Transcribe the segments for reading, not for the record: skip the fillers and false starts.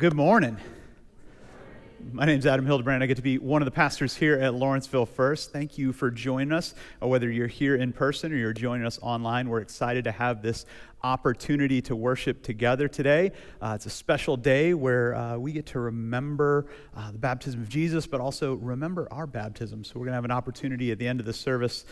Well, good morning. My name's Adam Hildebrand. I get to be one of the pastors here at LVfirst. Thank you for joining us, whether you're here in person or you're joining us online. We're excited to have this opportunity to worship together today. It's a special day where we get to remember the baptism of Jesus, but also remember our baptism. So we're going to have an opportunity at the end of the service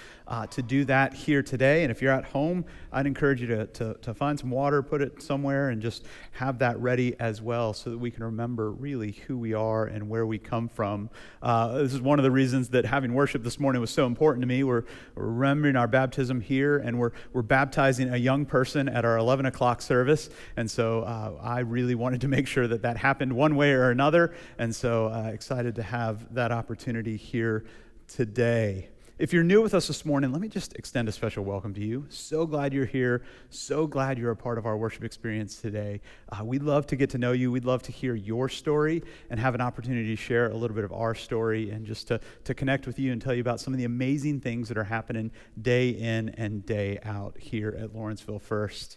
to do that here today. And if you're at home, I'd encourage you to find some water, put it somewhere, and just have that ready as well so that we can remember really who we are and where we come from. This is one of the reasons that having worship this morning was so important to me. We're remembering our baptism here, and we're baptizing a young person at our 11 o'clock service, and so I really wanted to make sure that happened one way or another, and so excited to have that opportunity here today. If you're new with us this morning, let me just extend a special welcome to you. So glad you're here. So glad you're a part of our worship experience today. We'd love to get to know you. We'd love to hear your story and have an opportunity to share a little bit of our story and just to connect with you and tell you about some of the amazing things that are happening day in and day out here at LVfirst.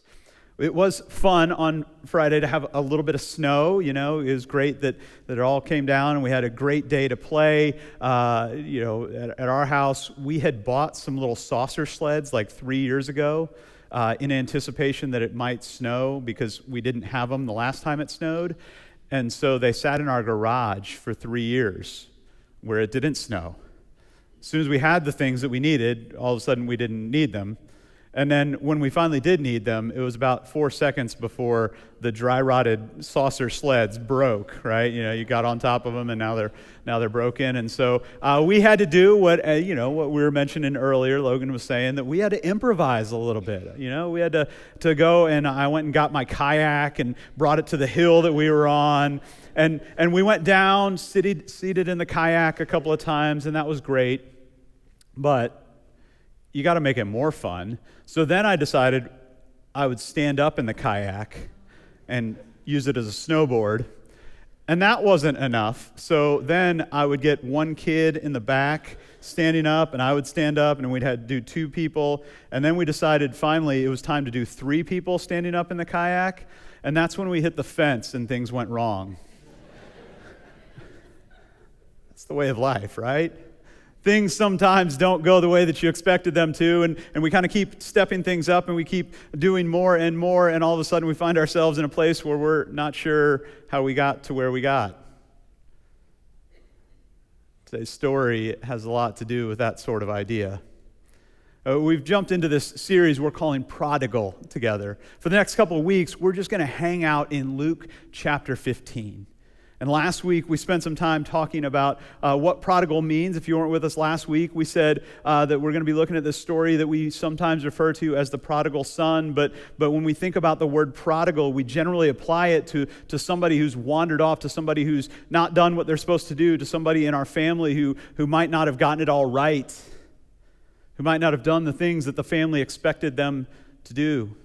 It was fun on Friday to have a little bit of snow. You know, it was great that it all came down, and we had a great day to play. At our house, we had bought some little saucer sleds like 3 years ago in anticipation that it might snow because we didn't have them the last time it snowed. And so they sat in our garage for 3 years where it didn't snow. As soon as we had the things that we needed, all of a sudden we didn't need them. And then when we finally did need them, it was about 4 seconds before the dry-rotted saucer sleds broke, right? You know, you got on top of them, and now they're broken. And so we had to do what we were mentioning earlier. Logan was saying that we had to improvise a little bit. You know, we had to go, and I went and got my kayak and brought it to the hill that we were on. And we went down, seated in the kayak a couple of times, and that was great. But you got to make it more fun. So then I decided I would stand up in the kayak and use it as a snowboard. And that wasn't enough. So then I would get one kid in the back standing up, and I would stand up, and we'd had to do 2 people. And then we decided finally it was time to do 3 people standing up in the kayak. And that's when we hit the fence and things went wrong. That's the way of life, right? Things sometimes don't go the way that you expected them to, and we kind of keep stepping things up, and we keep doing more, and all of a sudden we find ourselves in a place where we're not sure how we got to where we got. Today's story has a lot to do with that sort of idea. We've jumped into this series we're calling Prodigal together. For the next couple of weeks, we're just going to hang out in Luke chapter 15. And last week, we spent some time talking about what prodigal means. If you weren't with us last week, we said that we're going to be looking at this story that we sometimes refer to as the Prodigal Son. But when we think about the word prodigal, we generally apply it to somebody who's wandered off, to somebody who's not done what they're supposed to do, to somebody in our family who might not have gotten it all right, who might not have done the things that the family expected them to do.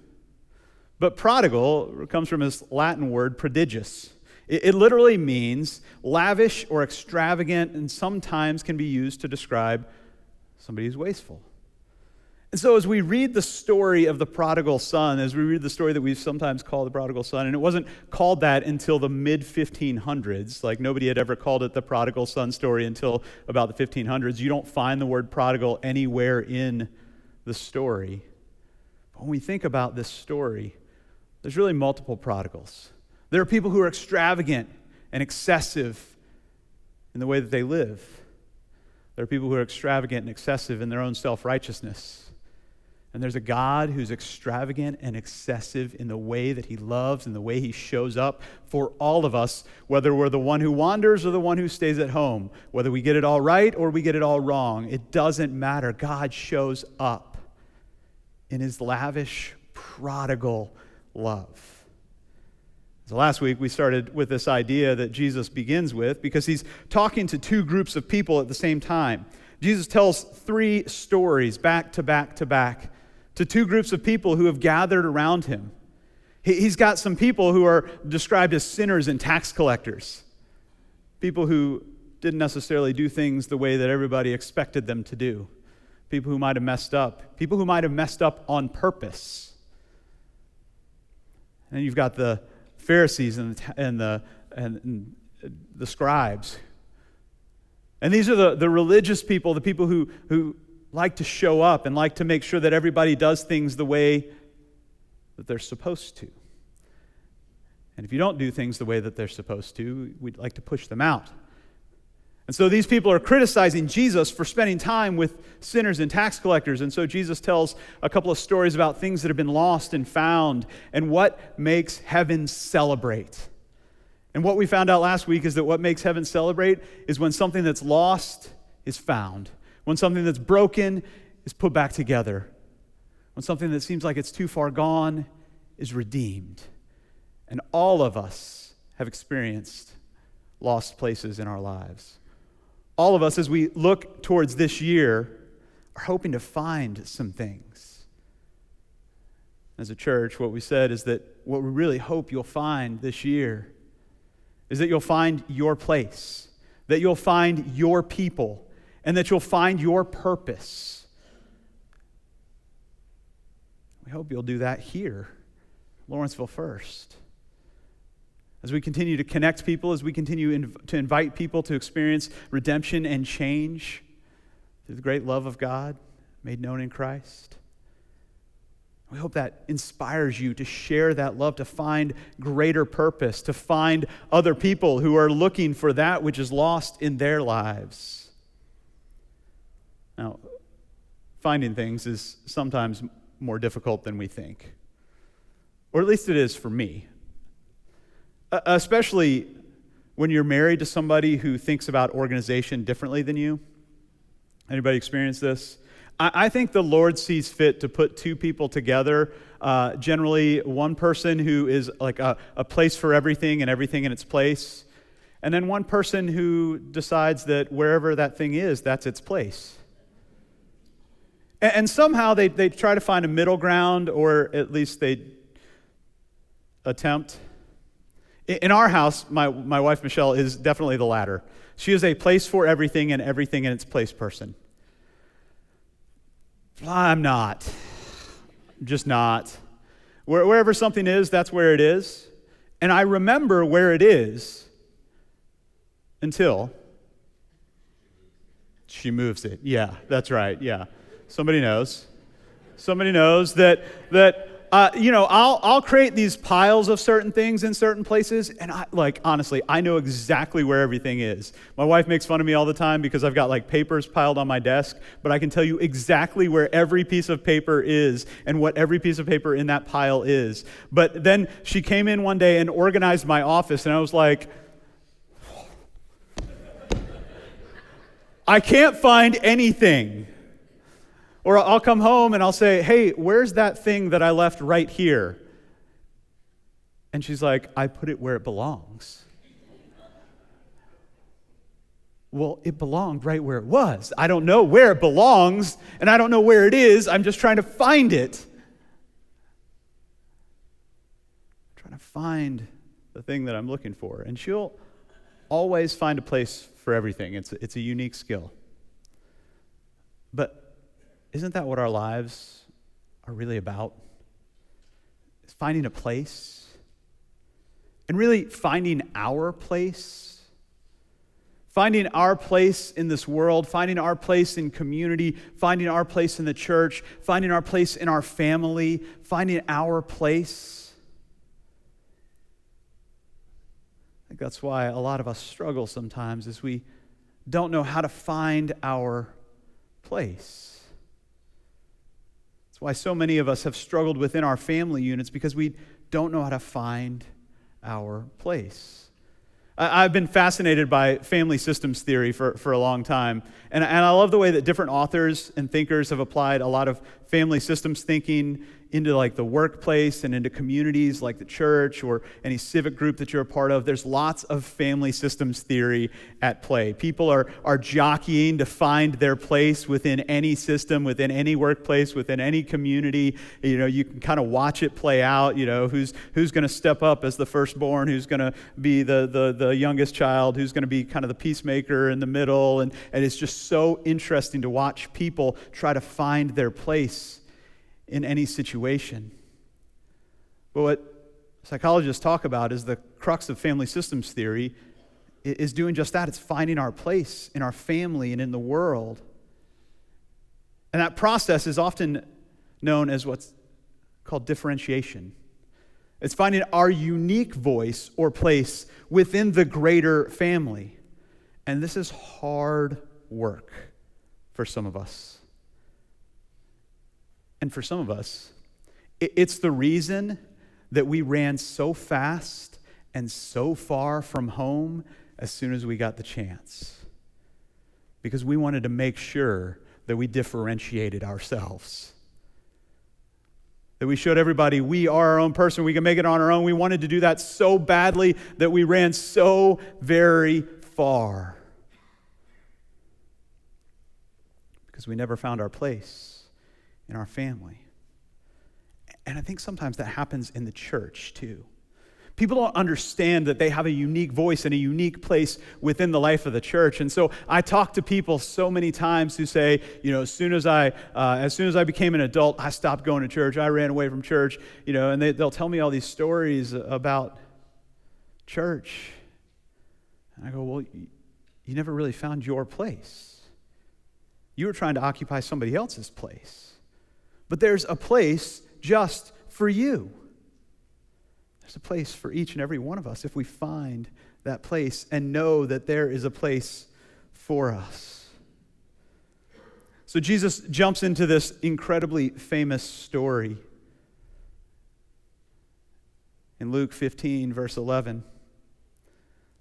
But prodigal comes from this Latin word, prodigious. It literally means lavish or extravagant, and sometimes can be used to describe somebody who's wasteful. And so as we read the story of the prodigal son, as we read the story that we sometimes call the prodigal son, and it wasn't called that until the mid-1500s, like nobody had ever called it the prodigal son story until about the 1500s. You don't find the word prodigal anywhere in the story. But when we think about this story, there's really multiple prodigals. There are people who are extravagant and excessive in the way that they live. There are people who are extravagant and excessive in their own self-righteousness. And there's a God who's extravagant and excessive in the way that he loves and the way he shows up for all of us, whether we're the one who wanders or the one who stays at home, whether we get it all right or we get it all wrong. It doesn't matter. God shows up in his lavish, prodigal love. So last week we started with this idea that Jesus begins with because he's talking to 2 groups of people at the same time. Jesus tells 3 stories back to back to back to 2 groups of people who have gathered around him. He's got some people who are described as sinners and tax collectors, people who didn't necessarily do things the way that everybody expected them to do, people who might have messed up on purpose. And you've got the Pharisees and and the scribes. And these are the religious people, the people who like to show up and like to make sure that everybody does things the way that they're supposed to. And if you don't do things the way that they're supposed to, we'd like to push them out. And so these people are criticizing Jesus for spending time with sinners and tax collectors. And so Jesus tells a couple of stories about things that have been lost and found and what makes heaven celebrate. And what we found out last week is that what makes heaven celebrate is when something that's lost is found, when something that's broken is put back together, when something that seems like it's too far gone is redeemed. And all of us have experienced lost places in our lives. All of us, as we look towards this year, are hoping to find some things. As a church, what we said is that what we really hope you'll find this year is that you'll find your place, that you'll find your people, and that you'll find your purpose. We hope you'll do that here, Lawrenceville First. As we continue to connect people, as we continue to invite people to experience redemption and change through the great love of God made known in Christ. We hope that inspires you to share that love, to find greater purpose, to find other people who are looking for that which is lost in their lives. Now, finding things is sometimes more difficult than we think. Or at least it is for me. Especially when you're married to somebody who thinks about organization differently than you. Anybody experience this? I think the Lord sees fit to put two people together, generally one person who is like a place for everything and everything in its place, and then one person who decides that wherever that thing is, that's its place. And somehow they try to find a middle ground, or at least they attempt. In our house, my wife Michelle is definitely the latter. She is a place for everything and everything in its place person. I'm not. Just not. Wherever something is, that's where it is. And I remember where it is until she moves it. Yeah, that's right. Yeah. Somebody knows. Somebody knows that I'll create these piles of certain things in certain places, and honestly, I know exactly where everything is. My wife makes fun of me all the time because I've got papers piled on my desk, but I can tell you exactly where every piece of paper is and what every piece of paper in that pile is. But then she came in one day and organized my office, and I was like, I can't find anything. Or I'll come home and I'll say, hey, where's that thing that I left right here? And she's like, I put it where it belongs. Well, it belonged right where it was. I don't know where it belongs, and I don't know where it is. I'm just trying to find it. I'm trying to find the thing that I'm looking for. And she'll always find a place for everything. It's a unique skill. But isn't that what our lives are really about? It's finding a place. And really finding our place. Finding our place in this world. Finding our place in community. Finding our place in the church. Finding our place in our family. Finding our place. I think that's why a lot of us struggle sometimes, is we don't know how to find our place. That's why so many of us have struggled within our family units, because we don't know how to find our place. I've been fascinated by family systems theory for a long time, and I love the way that different authors and thinkers have applied a lot of family systems thinking into the workplace and into communities like the church or any civic group that you're a part of. There's lots of family systems theory at play. People are jockeying to find their place within any system, within any workplace, within any community. You can kind of watch it play out. Who's going to step up as the firstborn, who's going to be the youngest child, who's going to be kind of the peacemaker in the middle, and it's just so interesting to watch people try to find their place in any situation. But what psychologists talk about is the crux of family systems theory is doing just that. It's finding our place in our family and in the world. And that process is often known as what's called differentiation. It's finding our unique voice or place within the greater family. And this is hard work for some of us. And for some of us, it's the reason that we ran so fast and so far from home as soon as we got the chance. Because we wanted to make sure that we differentiated ourselves. That we showed everybody we are our own person, we can make it on our own. We wanted to do that so badly that we ran so very far. Because we never found our place in our family. And I think sometimes that happens in the church too. People don't understand that they have a unique voice and a unique place within the life of the church. And so I talk to people so many times who say, as soon as I became an adult, I stopped going to church. I ran away from church, and they'll tell me all these stories about church. And I go, well, you never really found your place. You were trying to occupy somebody else's place. But there's a place just for you. There's a place for each and every one of us if we find that place and know that there is a place for us. So Jesus jumps into this incredibly famous story in Luke 15, verse 11.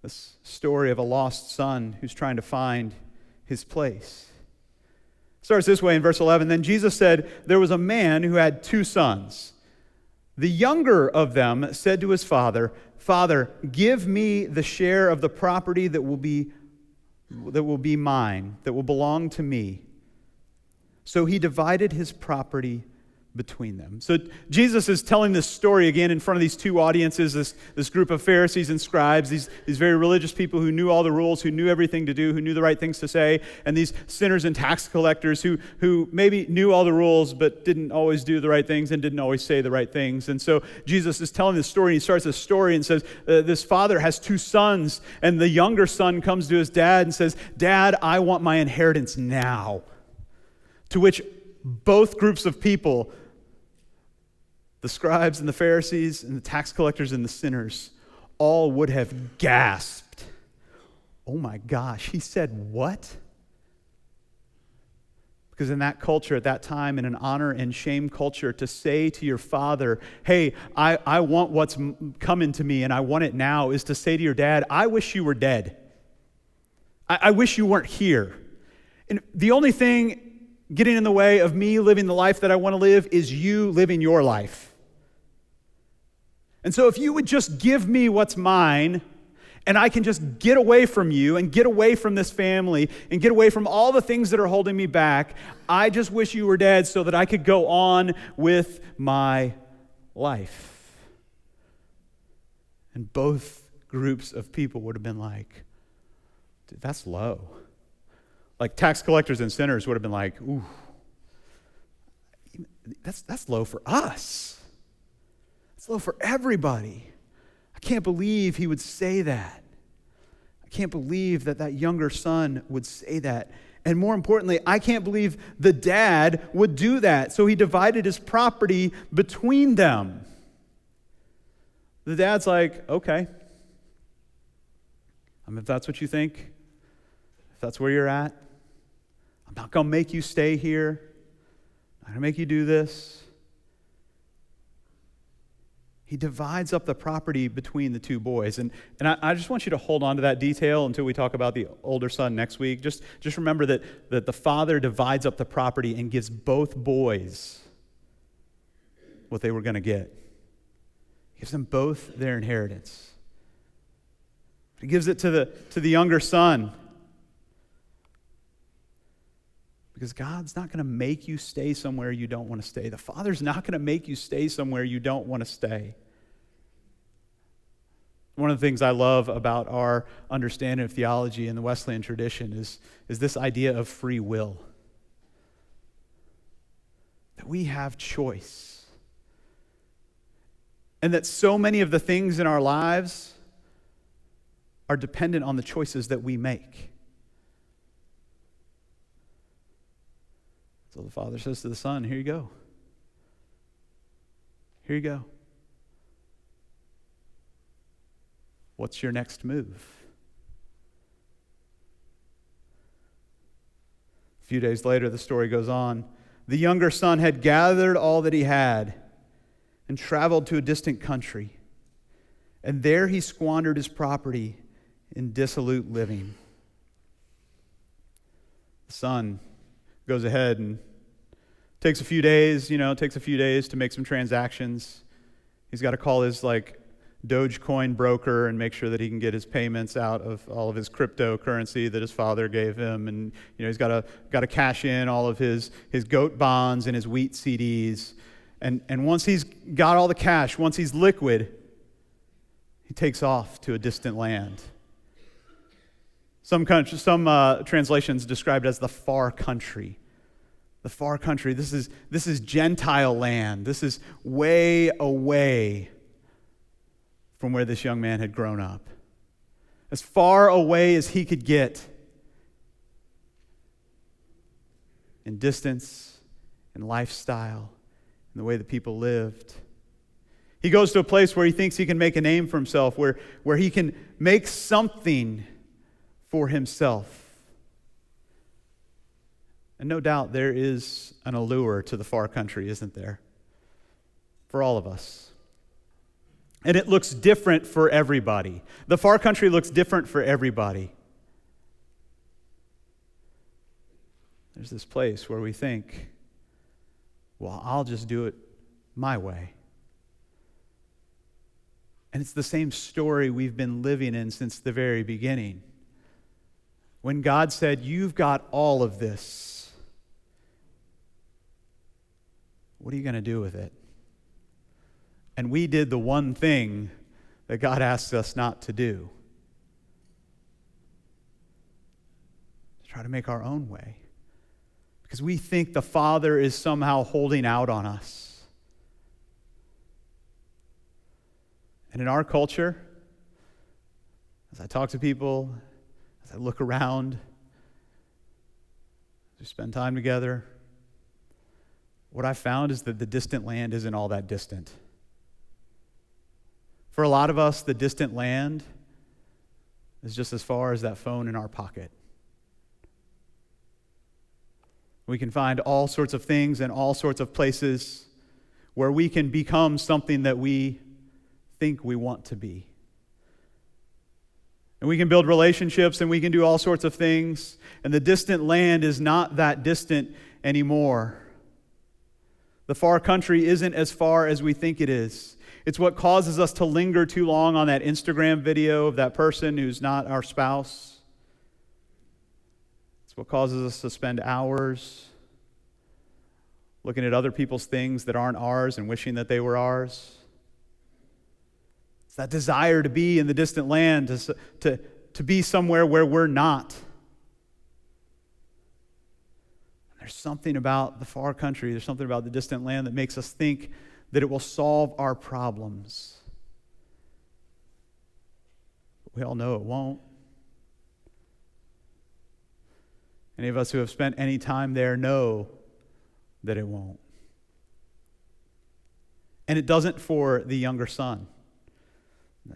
This story of a lost son who's trying to find his place. It starts this way in verse 11. Then Jesus said, there was a man who had 2 sons. The younger of them said to his father, Father, give me the share of the property that will be mine, that will belong to me. So he divided his property between them. So Jesus is telling this story again in front of these 2 audiences, this group of Pharisees and scribes, these very religious people who knew all the rules, who knew everything to do, who knew the right things to say, and these sinners and tax collectors who maybe knew all the rules but didn't always do the right things and didn't always say the right things. And so Jesus is telling this story, and he starts this story and says, this father has 2 sons, and the younger son comes to his dad and says, Dad, I want my inheritance now. To which both groups of people, the scribes and the Pharisees and the tax collectors and the sinners, all would have gasped. Oh my gosh, he said what? Because in that culture, at that time, in an honor and shame culture, to say to your father, hey, I want what's coming to me and I want it now, is to say to your dad, I wish you were dead. I wish you weren't here. And the only thing getting in the way of me living the life that I want to live is you living your life. And so if you would just give me what's mine, and I can just get away from you and get away from this family and get away from all the things that are holding me back, I just wish you were dead so that I could go on with my life. And both groups of people would have been like, dude, that's low. Like tax collectors and sinners would have been like, ooh, that's low for us. It's low for everybody. I can't believe he would say that. I can't believe that younger son would say that. And more importantly, I can't believe the dad would do that. So he divided his property between them. The dad's like, okay. If that's what you think, if that's where you're at, I'm not going to make you stay here. I'm not going to make you do this. He divides up the property between the 2 boys. And I just want you to hold on to that detail until we talk about the older son next week. Just remember that the father divides up the property and gives both boys what they were going to get. He gives them both their inheritance. He gives it to the younger son. Because God's not going to make you stay somewhere you don't want to stay. The Father's not going to make you stay somewhere you don't want to stay. One of the things I love about our understanding of theology in the Wesleyan tradition is this idea of free will. That we have choice. And that so many of the things in our lives are dependent on the choices that we make. So the Father says to the Son, here you go. Here you go. What's your next move? A few days later, the story goes on. The younger son had gathered all that he had and traveled to a distant country. And there he squandered his property in dissolute living. The son goes ahead and takes a few days to make some transactions. He's got to call his Dogecoin broker and make sure that he can get his payments out of all of his cryptocurrency that his father gave him, and he's got to cash in all of his goat bonds and his wheat CDs, and once he's got all the cash, once he's liquid, he takes off to a distant land. Some translations describe it as the far country. The far country. This is Gentile land. This is way away from where this young man had grown up. As far away as he could get in distance, in lifestyle, in the way that people lived. He goes to a place where he thinks he can make a name for himself, where he can make something for himself. And no doubt there is an allure to the far country, isn't there? For all of us. And it looks different for everybody. The far country looks different for everybody. There's this place where we think, well, I'll just do it my way. And it's the same story we've been living in since the very beginning. When God said, you've got all of this, what are you going to do with it? And we did the one thing that God asks us not to do. To try to make our own way. Because we think the Father is somehow holding out on us. And in our culture, as I talk to people, as I look around, as we spend time together, what I found is that the distant land isn't all that distant. For a lot of us, the distant land is just as far as that phone in our pocket. We can find all sorts of things and all sorts of places where we can become something that we think we want to be. And we can build relationships and we can do all sorts of things. And the distant land is not that distant anymore. The far country isn't as far as we think it is. It's what causes us to linger too long on that Instagram video of that person who's not our spouse. It's what causes us to spend hours looking at other people's things that aren't ours and wishing that they were ours. It's that desire to be in the distant land, to be somewhere where we're not. There's something about the far country, there's something about the distant land that makes us think that it will solve our problems. But we all know it won't. Any of us who have spent any time there know that it won't. And it doesn't for the younger son.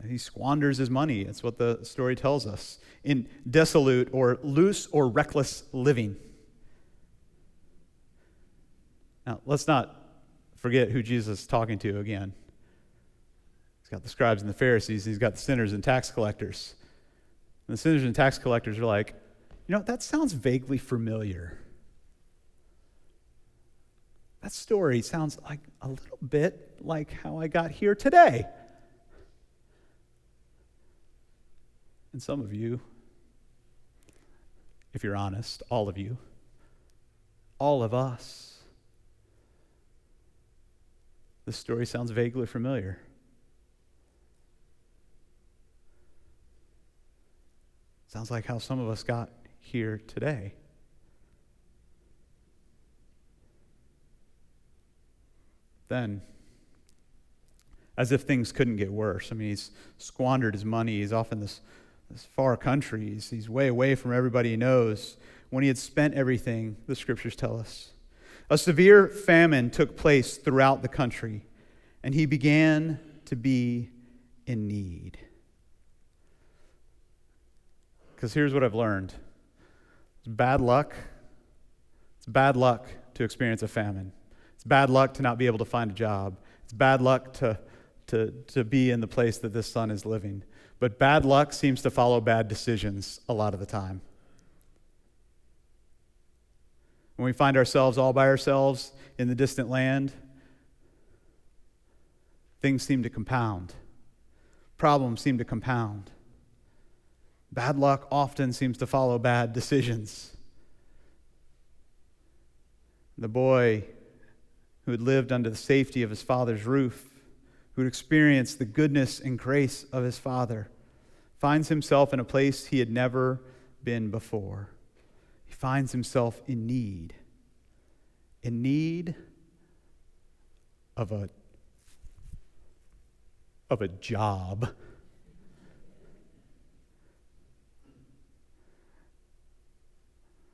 He squanders his money. That's what the story tells us. In dissolute or loose or reckless living. Now, let's not forget who Jesus is talking to again. He's got the scribes and the Pharisees. He's got the sinners and tax collectors. And the sinners and tax collectors are like, that sounds vaguely familiar. That story sounds like a little bit like how I got here today. And some of you, if you're honest, all of you, all of us, this story sounds vaguely familiar. Sounds like how some of us got here today. Then, as if things couldn't get worse. I mean, he's squandered his money. He's off in this far country. He's way away from everybody he knows. When he had spent everything, the scriptures tell us, a severe famine took place throughout the country, and he began to be in need. Because here's what I've learned. It's bad luck. It's bad luck to experience a famine. It's bad luck to not be able to find a job. It's bad luck to be in the place that this son is living. But bad luck seems to follow bad decisions a lot of the time. When we find ourselves all by ourselves in the distant land, things seem to compound. Problems seem to compound. Bad luck often seems to follow bad decisions. The boy who had lived under the safety of his father's roof, who had experienced the goodness and grace of his father, finds himself in a place he had never been before. He finds himself in need of a job.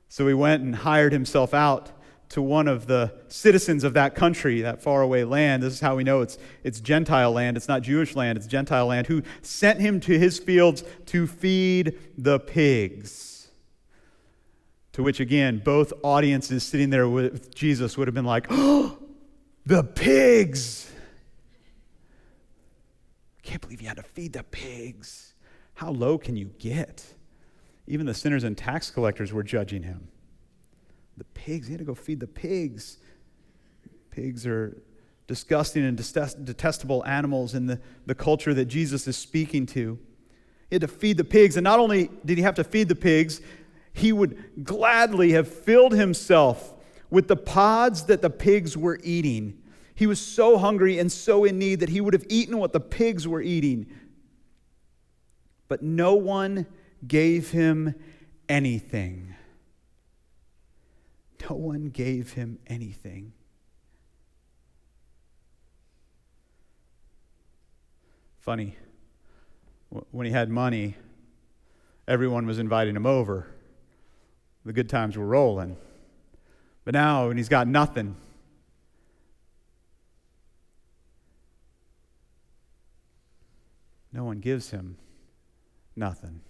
So he went and hired himself out to one of the citizens of that country, that faraway land. This is how we know it's Gentile land. It's not Jewish land, it's Gentile land, who sent him to his fields to feed the pigs. To which, again, both audiences sitting there with Jesus would have been like, oh, the pigs! I can't believe you had to feed the pigs. How low can you get? Even the sinners and tax collectors were judging him. The pigs, he had to go feed the pigs. Pigs are disgusting and detestable animals in the culture that Jesus is speaking to. He had to feed the pigs, and not only did he have to feed the pigs, he would gladly have filled himself with the pods that the pigs were eating. He was so hungry and so in need that he would have eaten what the pigs were eating. But no one gave him anything. No one gave him anything. Funny, when he had money, everyone was inviting him over. The good times were rolling. But now, when he's got nothing, no one gives him nothing.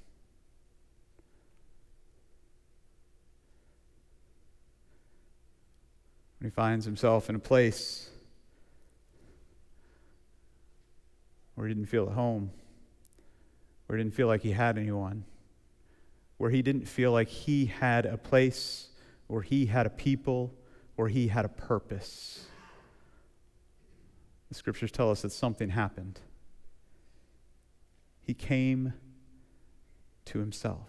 When he finds himself in a place where he didn't feel at home, where he didn't feel like he had anyone, where he didn't feel like he had a place, or he had a people, or he had a purpose. The scriptures tell us that something happened. He came to himself.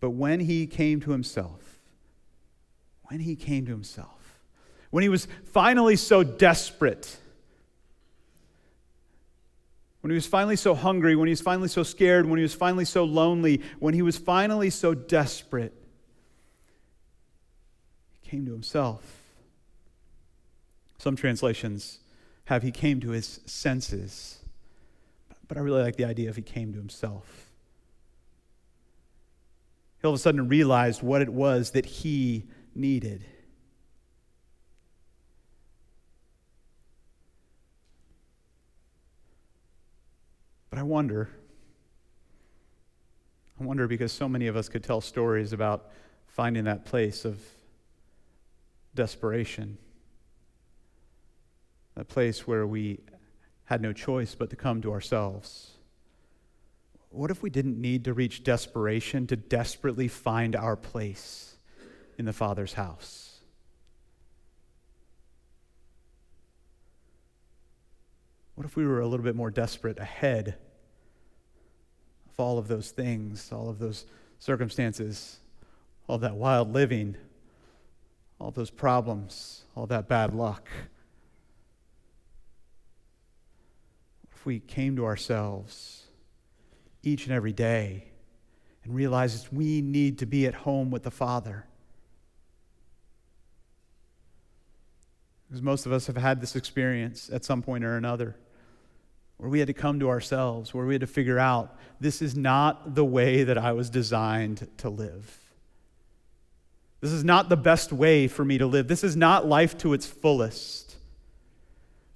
But when he came to himself, when he was finally so desperate, when he was finally so hungry, when he was finally so scared, when he was finally so lonely, when he was finally so desperate, he came to himself. Some translations have he came to his senses, but I really like the idea of he came to himself. He all of a sudden realized what it was that he needed. But I wonder because so many of us could tell stories about finding that place of desperation, that place where we had no choice but to come to ourselves. What if we didn't need to reach desperation to desperately find our place in the Father's house? What if we were a little bit more desperate ahead of all of those things, all of those circumstances, all that wild living, all those problems, all that bad luck? What if we came to ourselves each and every day and realized we need to be at home with the Father? Because most of us have had this experience at some point or another, where we had to come to ourselves, where we had to figure out, this is not the way that I was designed to live. This is not the best way for me to live. This is not life to its fullest.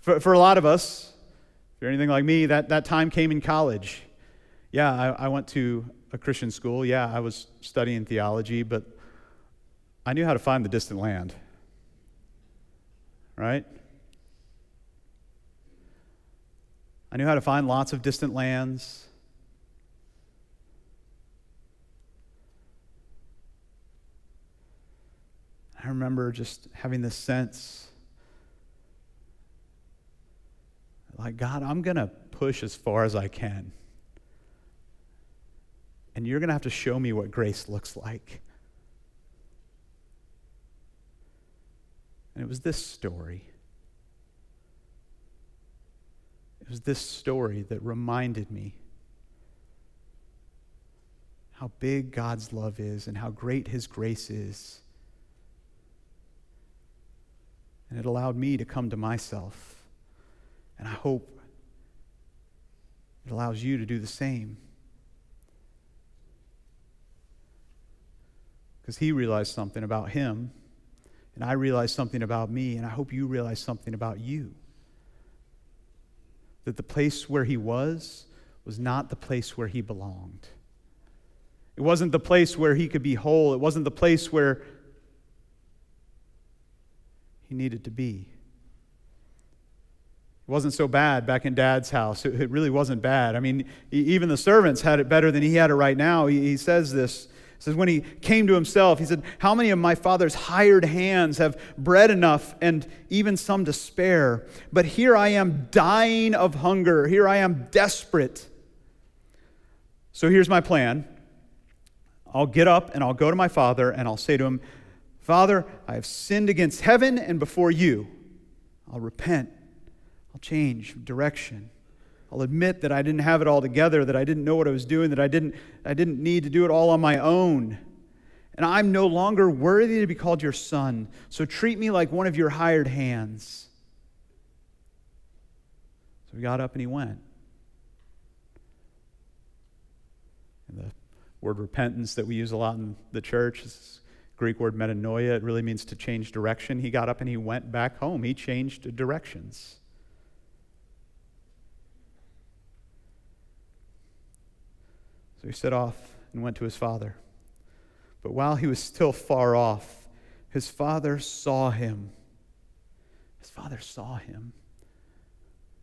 For a lot of us, if you're anything like me, that time came in college. Yeah, I went to a Christian school. Yeah, I was studying theology, but I knew how to find the distant land. Right? I knew how to find lots of distant lands. I remember just having this sense, like, God, I'm going to push as far as I can. And you're going to have to show me what grace looks like. And it was this story. It was this story that reminded me how big God's love is and how great His grace is. And it allowed me to come to myself. And I hope it allows you to do the same. Because He realized something about Him, and I realized something about me, and I hope you realize something about you. That the place where He was not the place where He belonged. It wasn't the place where He could be whole. It wasn't the place where He needed to be. It wasn't so bad back in Dad's house. It really wasn't bad. I mean, even the servants had it better than he had it right now. He says this. It says, when he came to himself, he said, how many of my father's hired hands have bread enough and even some to spare? But here I am dying of hunger. Here I am desperate. So here's my plan. I'll get up and I'll go to my father and I'll say to him, Father, I have sinned against heaven and before you. I'll repent. I'll change direction. I'll admit that I didn't have it all together, that I didn't know what I was doing, that I didn't need to do it all on my own. And I'm no longer worthy to be called your son, so treat me like one of your hired hands. So he got up and he went. And the word repentance that we use a lot in the church is this Greek word metanoia. It really means to change direction. He got up and he went back home. He changed directions. So he set off and went to his father. But while he was still far off, his father saw him. His father saw him.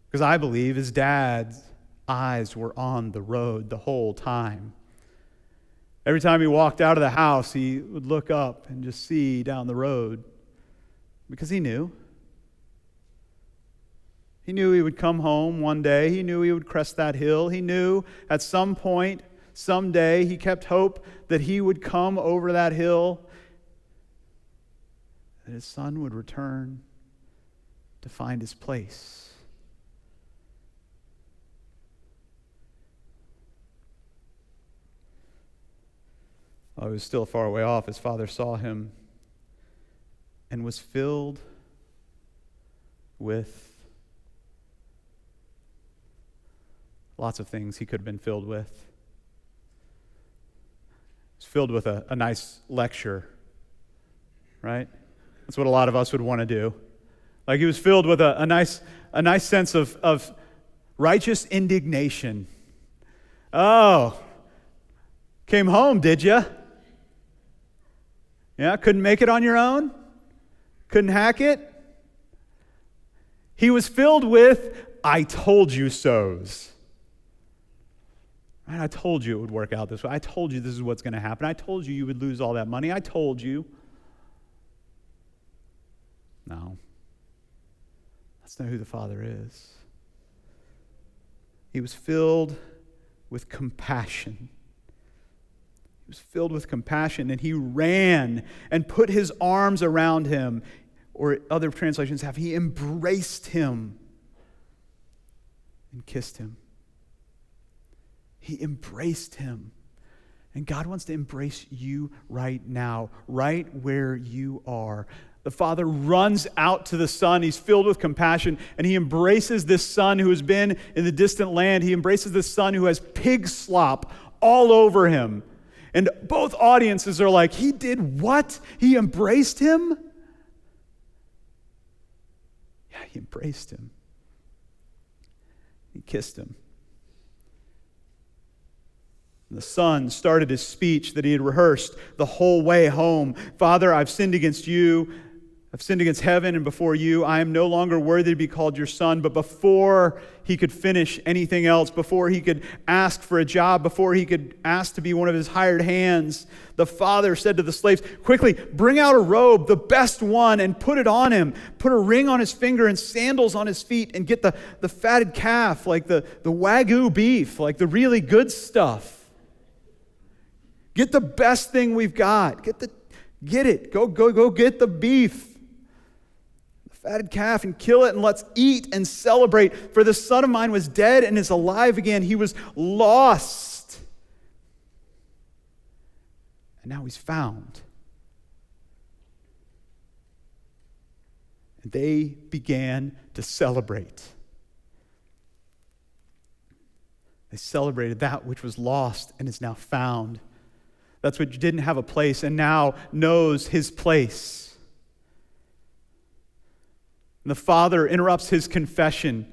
Because I believe his dad's eyes were on the road the whole time. Every time he walked out of the house, he would look up and just see down the road. Because he knew. He knew he would come home one day. He knew he would crest that hill. He knew at some point, someday, he kept hope that he would come over that hill, that his son would return to find his place. While he was still far away off, his father saw him and was filled with lots of things he could have been filled with. He was filled with a nice lecture, right? That's what a lot of us would want to do. Like he was filled with a nice sense of righteous indignation. Oh, came home, did you? Yeah, couldn't make it on your own? Couldn't hack it? He was filled with, I told you so's. Right? I told you it would work out this way. I told you this is what's going to happen. I told you would lose all that money. I told you. No. That's not who the Father is. He was filled with compassion. He was filled with compassion, and he ran and put his arms around him. Or other translations have, he embraced him and kissed him. He embraced him. And God wants to embrace you right now, right where you are. The father runs out to the son. He's filled with compassion, and he embraces this son who has been in the distant land. He embraces this son who has pig slop all over him. And both audiences are like, he did what? He embraced him? Yeah, he embraced him. He kissed him. And the son started his speech that he had rehearsed the whole way home. Father, I've sinned against you. I've sinned against heaven and before you. I am no longer worthy to be called your son. But before he could finish anything else, before he could ask for a job, before he could ask to be one of his hired hands, the father said to the slaves, quickly, bring out a robe, the best one, and put it on him. Put a ring on his finger and sandals on his feet, and get the fatted calf, like the Wagyu beef, like the really good stuff. Get the best thing we've got. Get it. Go get the beef. Fatted calf, and kill it, and let's eat and celebrate. For this son of mine was dead and is alive again. He was lost, and now he's found. And they began to celebrate. They celebrated that which was lost and is now found. That's which didn't have a place and now knows his place. And the father interrupts his confession.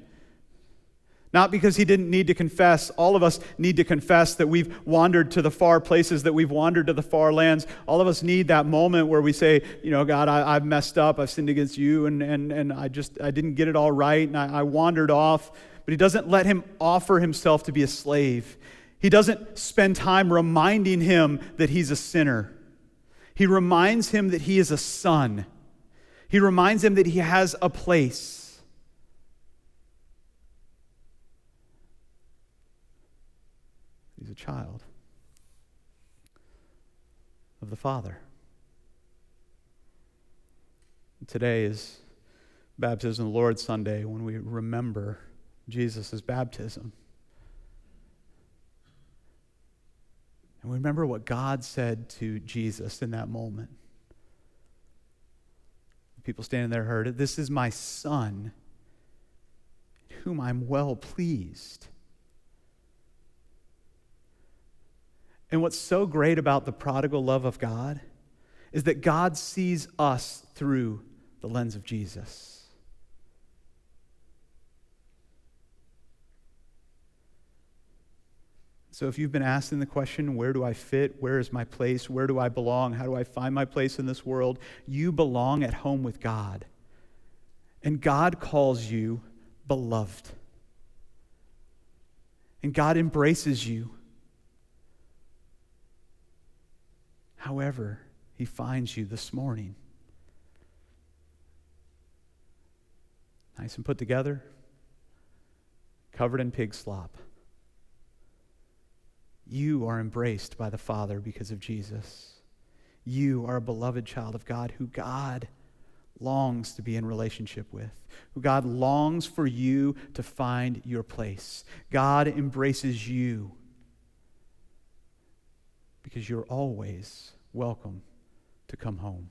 Not because he didn't need to confess. All of us need to confess that we've wandered to the far places, that we've wandered to the far lands. All of us need that moment where we say, God, I've messed up. I've sinned against you, and I didn't get it all right, and I wandered off. But he doesn't let him offer himself to be a slave. He doesn't spend time reminding him that he's a sinner. He reminds him that he is a son. He reminds him that he has a place. He's a child of the Father. Today is Baptism of the Lord Sunday, when we remember Jesus' baptism. And we remember what God said to Jesus in that moment. People standing there heard it. This is my son, in whom I'm well pleased. And what's so great about the prodigal love of God is that God sees us through the lens of Jesus. So if you've been asking the question, where do I fit? Where is my place? Where do I belong? How do I find my place in this world? You belong at home with God. And God calls you beloved. And God embraces you. However he finds you this morning. Nice and put together, covered in pig slop. You are embraced by the Father because of Jesus. You are a beloved child of God who God longs to be in relationship with, who God longs for you to find your place. God embraces you because you're always welcome to come home.